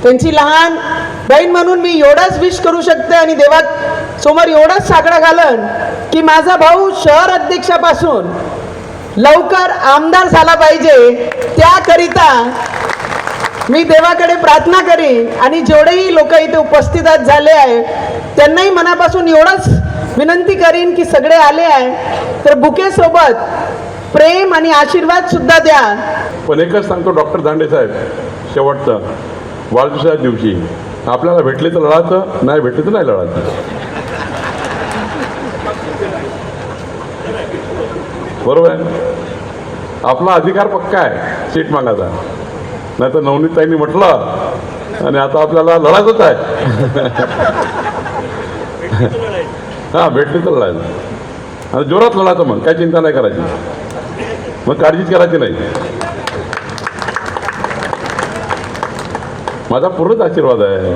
त्यांची लहान बहीण म्हणून मी एवढाच विश करू शकते आणि देवात समोर एवढाच साकडा घालन की माझा भाऊ शहर अध्यक्षापासून लवकर आमदार झाला पाहिजे, त्याकरिता मी देवाकडे प्रार्थना करीन. आणि जेवढेही लोक इथे उपस्थित झाले आहे त्यांनाही मनापासून एवढंच विनंती करीन की सगळे आले आहे तर बुके सोबत प्रेम आणि आशीर्वाद सुद्धा द्या. पण एकच सांगतो डॉक्टर दांडे साहेब, शेवटचं वाढदिवसाच्या दिवशी आपल्याला भेटले तर लढायचं, नाही भेटले तर नाही लढायचं. बरोबर आहे. आपला अधिकार पक्का आहे सीट मागायचा, नाही तर नवनीतताईंनी म्हटलं आणि आता आपल्याला लढायचंच आहे. हां, भेटले तर लढायचं आणि जोरात लढायचं, मग काही चिंता नाही करायची, मग काळजीच करायची नाही. माझा पूर्णच आशीर्वाद आहे.